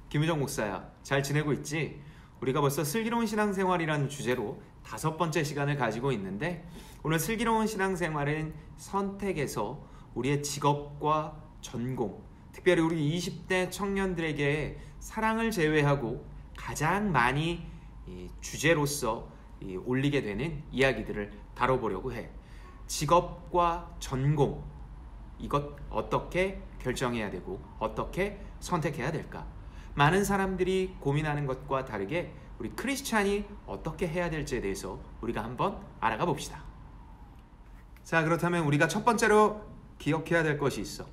김유정 목사야. 잘 지내고 있지? 우리가 벌써 슬기로운 신앙생활이라는 주제로 5번째 시간을 가지고 있는데, 오늘 슬기로운 신앙생활은 선택에서 우리의 직업과 전공, 특별히 우리 20대 청년들에게 사랑을 제외하고 가장 많이 주제로서 올리게 되는 이야기들을 다뤄보려고 해. 직업과 전공, 이것 어떻게 결정해야 되고 어떻게 선택해야 될까? 많은 사람들이 고민하는 것과 다르게 우리 크리스찬이 어떻게 해야 될지에 대해서 우리가 한번 알아가 봅시다. 자, 그렇다면 우리가 첫 번째로 기억해야 될 것이 있어.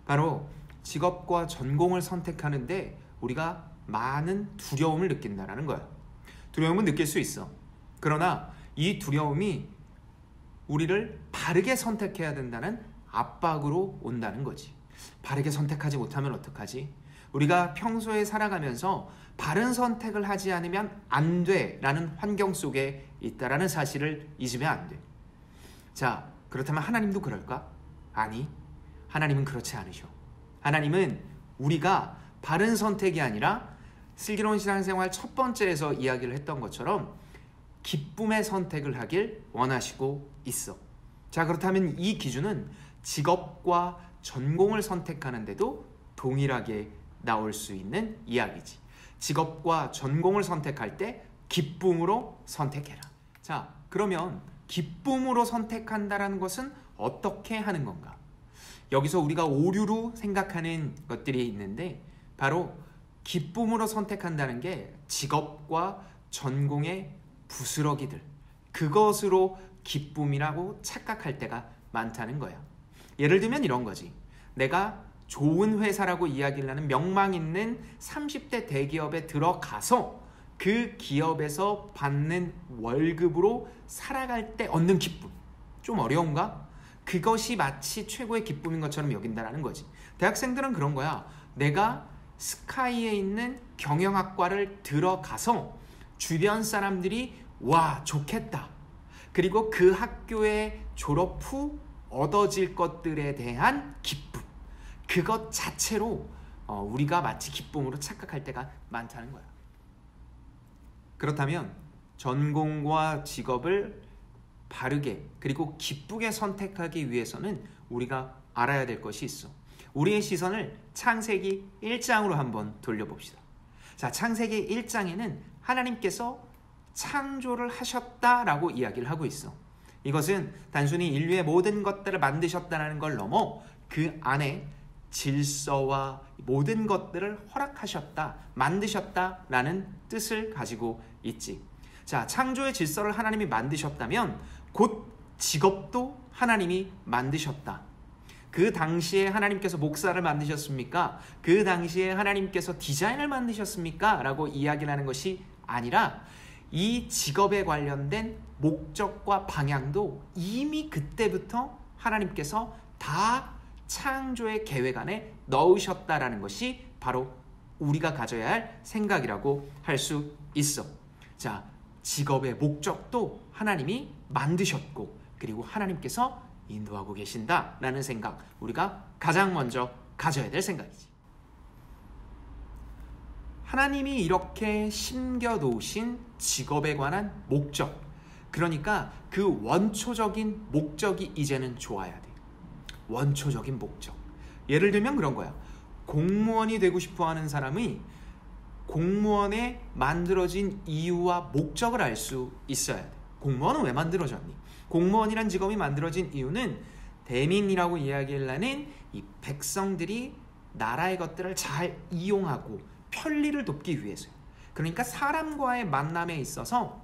바로 직업과 전공을 선택하는데 우리가 많은 두려움을 느낀다는 거야. 두려움은 느낄 수 있어. 그러나 이 두려움이 우리를 바르게 선택해야 된다는 압박으로 온다는 거지. 바르게 선택하지 못하면 어떡하지? 우리가 평소에 살아가면서 바른 선택을 하지 않으면 안 돼라는 환경 속에 있다라는 사실을 잊으면 안 돼. 자, 그렇다면 하나님도 그럴까? 아니, 하나님은 그렇지 않으셔. 하나님은 우리가 바른 선택이 아니라 슬기로운 신앙생활 첫 번째에서 이야기를 했던 것처럼 기쁨의 선택을 하길 원하시고 있어. 자, 그렇다면 이 기준은 직업과 전공을 선택하는데도 동일하게 나올 수 있는 이야기지. 직업과 전공을 선택할 때 기쁨으로 선택해라. 자, 그러면 기쁨으로 선택한다는 것은 어떻게 하는 건가? 여기서 우리가 오류로 생각하는 것들이 있는데, 바로 기쁨으로 선택한다는 게 직업과 전공의 부스러기들, 그것으로 기쁨이라고 착각할 때가 많다는 거야. 예를 들면 이런 거지. 내가 좋은 회사라고 이야기를 하는 명망 있는 30대 대기업에 들어가서 그 기업에서 받는 월급으로 살아갈 때 얻는 기쁨. 좀 어려운가? 그것이 마치 최고의 기쁨인 것처럼 여긴다는 거지. 대학생들은 그런 거야. 내가 스카이에 있는 경영학과를 들어가서 주변 사람들이 와, 좋겠다. 그리고 그 학교에 졸업 후 얻어질 것들에 대한 기쁨. 그것 자체로 우리가 마치 기쁨으로 착각할 때가 많다는 거야. 그렇다면 전공과 직업을 바르게 그리고 기쁘게 선택하기 위해서는 우리가 알아야 될 것이 있어. 우리의 시선을 창세기 1장으로 한번 돌려봅시다. 자, 창세기 1장에는 하나님께서 창조를 하셨다라고 이야기를 하고 있어. 이것은 단순히 인류의 모든 것들을 만드셨다는 걸 넘어 그 안에 질서와 모든 것들을 허락하셨다, 만드셨다라는 뜻을 가지고 있지. 자, 창조의 질서를 하나님이 만드셨다면 곧 직업도 하나님이 만드셨다. 그 당시에 하나님께서 목사를 만드셨습니까? 그 당시에 하나님께서 디자인을 만드셨습니까? 라고 이야기를 하는 것이 아니라 이 직업에 관련된 목적과 방향도 이미 그때부터 하나님께서 다 창조의 계획 안에 넣으셨다라는 것이 바로 우리가 가져야 할 생각이라고 할 수 있어. 자, 직업의 목적도 하나님이 만드셨고, 그리고 하나님께서 인도하고 계신다라는 생각, 우리가 가장 먼저 가져야 될 생각이지. 하나님이 이렇게 심겨놓으신 직업에 관한 목적, 그러니까 그 원초적인 목적이 이제는 좋아야 돼. 원초적인 목적. 예를 들면 그런 거야. 공무원이 되고 싶어하는 사람이 공무원에 만들어진 이유와 목적을 알 수 있어야 돼. 공무원은 왜 만들어졌니? 공무원이란 직업이 만들어진 이유는 대민이라고 이야기를 하는 이 백성들이 나라의 것들을 잘 이용하고 편리를 돕기 위해서요. 그러니까 사람과의 만남에 있어서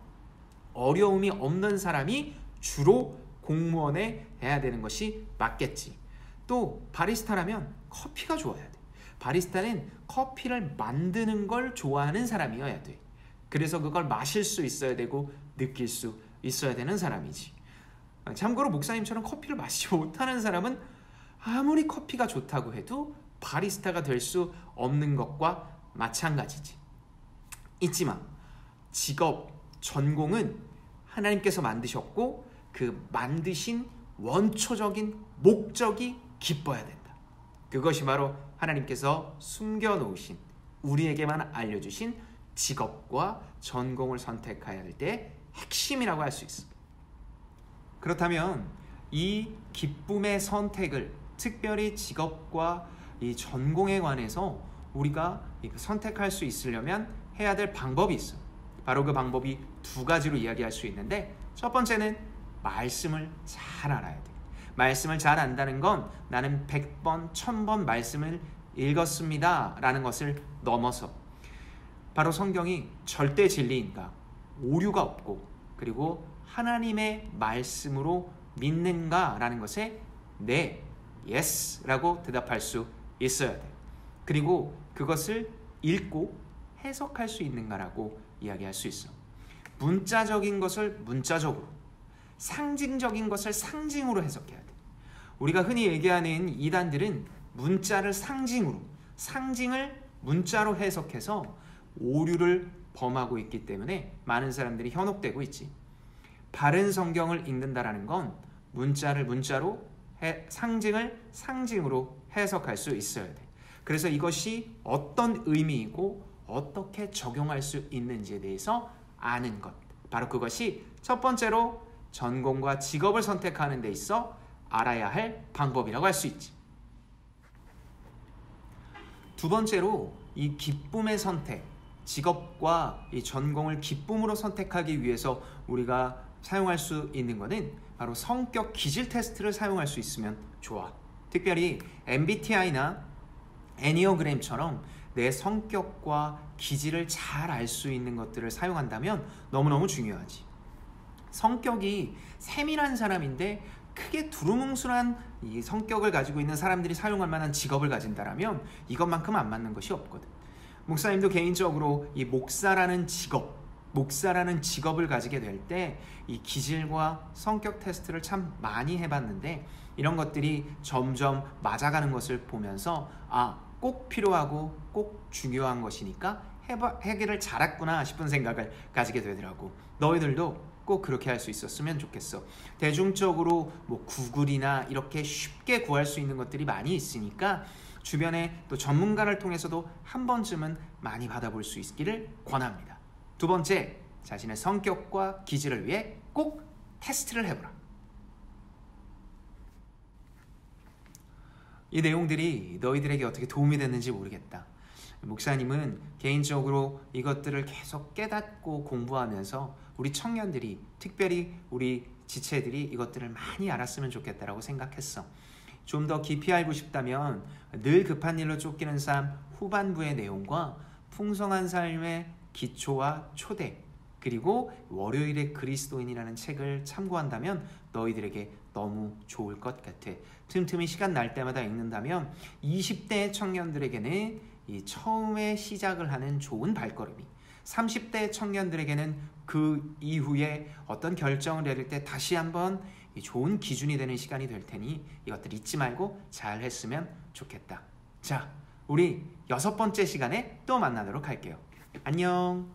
어려움이 없는 사람이 주로 공무원에 해야 되는 것이 맞겠지. 또 바리스타라면 커피가 좋아야 돼. 바리스타는 커피를 만드는 걸 좋아하는 사람이어야 돼. 그래서 그걸 마실 수 있어야 되고 느낄 수 있어야 되는 사람이지. 참고로 목사님처럼 커피를 마시지 못하는 사람은 아무리 커피가 좋다고 해도 바리스타가 될 수 없는 것과 마찬가지지. 잊지 마. 직업, 전공은 하나님께서 만드셨고 그 만드신 원초적인 목적이 기뻐야 된다. 그것이 바로 하나님께서 숨겨놓으신 우리에게만 알려주신 직업과 전공을 선택해야 할 때 핵심이라고 할 수 있어. 그렇다면 이 기쁨의 선택을 특별히 직업과 이 전공에 관해서 우리가 선택할 수 있으려면 해야 될 방법이 있어. 바로 그 방법이 두 가지로 이야기할 수 있는데, 첫 번째는 말씀을 잘 알아야 돼. 말씀을 잘 안다는 건 나는 100번, 1000번 말씀을 읽었습니다 라는 것을 넘어서 바로 성경이 절대 진리인가, 오류가 없고, 그리고 하나님의 말씀으로 믿는가 라는 것에 네, yes 라고 대답할 수 있어야 돼. 그리고 그것을 읽고 해석할 수 있는가라고 이야기할 수 있어. 문자적인 것을 문자적으로, 상징적인 것을 상징으로 해석해야 돼. 우리가 흔히 얘기하는 이단들은 문자를 상징으로, 상징을 문자로 해석해서 오류를 범하고 있기 때문에 많은 사람들이 현혹되고 있지. 바른 성경을 읽는다라는 건 문자를 문자로, 상징을 상징으로 해석할 수 있어야 돼. 그래서 이것이 어떤 의미이고 어떻게 적용할 수 있는지에 대해서 아는 것, 바로 그것이 첫 번째로 전공과 직업을 선택하는 데 있어 알아야 할 방법이라고 할 수 있지. 두 번째로 이 기쁨의 선택, 직업과 이 전공을 기쁨으로 선택하기 위해서 우리가 사용할 수 있는 것은 바로 성격 기질 테스트를 사용할 수 있으면 좋아. 특별히 MBTI나 애니어그램처럼 내 성격과 기질을 잘 알 수 있는 것들을 사용한다면 너무너무 중요하지. 성격이 세밀한 사람인데 크게 두루뭉술한 이 성격을 가지고 있는 사람들이 사용할 만한 직업을 가진다라면 이것만큼 안 맞는 것이 없거든. 목사님도 개인적으로 이 목사라는 직업을 가지게 될 때 이 기질과 성격 테스트를 참 많이 해봤는데, 이런 것들이 점점 맞아가는 것을 보면서 꼭 필요하고 꼭 중요한 것이니까 해결을 잘했구나 싶은 생각을 가지게 되더라고. 너희들도 꼭 그렇게 할 수 있었으면 좋겠어. 대중적으로 구글이나 이렇게 쉽게 구할 수 있는 것들이 많이 있으니까 주변에 또 전문가를 통해서도 한 번쯤은 많이 받아볼 수 있기를 권합니다. 두 번째, 자신의 성격과 기질을 위해 꼭 테스트를 해보라. 이 내용들이 너희들에게 어떻게 도움이 됐는지 모르겠다. 목사님은 개인적으로 이것들을 계속 깨닫고 공부하면서 우리 청년들이, 특별히 우리 지체들이 이것들을 많이 알았으면 좋겠다라고 생각했어. 좀 더 깊이 알고 싶다면 늘 급한 일로 쫓기는 삶 후반부의 내용과 풍성한 삶의 기초와 초대, 그리고 월요일의 그리스도인이라는 책을 참고한다면 너희들에게 너무 좋을 것 같아. 틈틈이 시간 날 때마다 읽는다면 20대 청년들에게는 이 처음에 시작을 하는 좋은 발걸음이, 30대 청년들에게는 그 이후에 어떤 결정을 내릴 때 다시 한번 좋은 기준이 되는 시간이 될 테니 이것들 잊지 말고 잘 했으면 좋겠다. 자, 우리 6번째 시간에 또 만나도록 할게요. 안녕.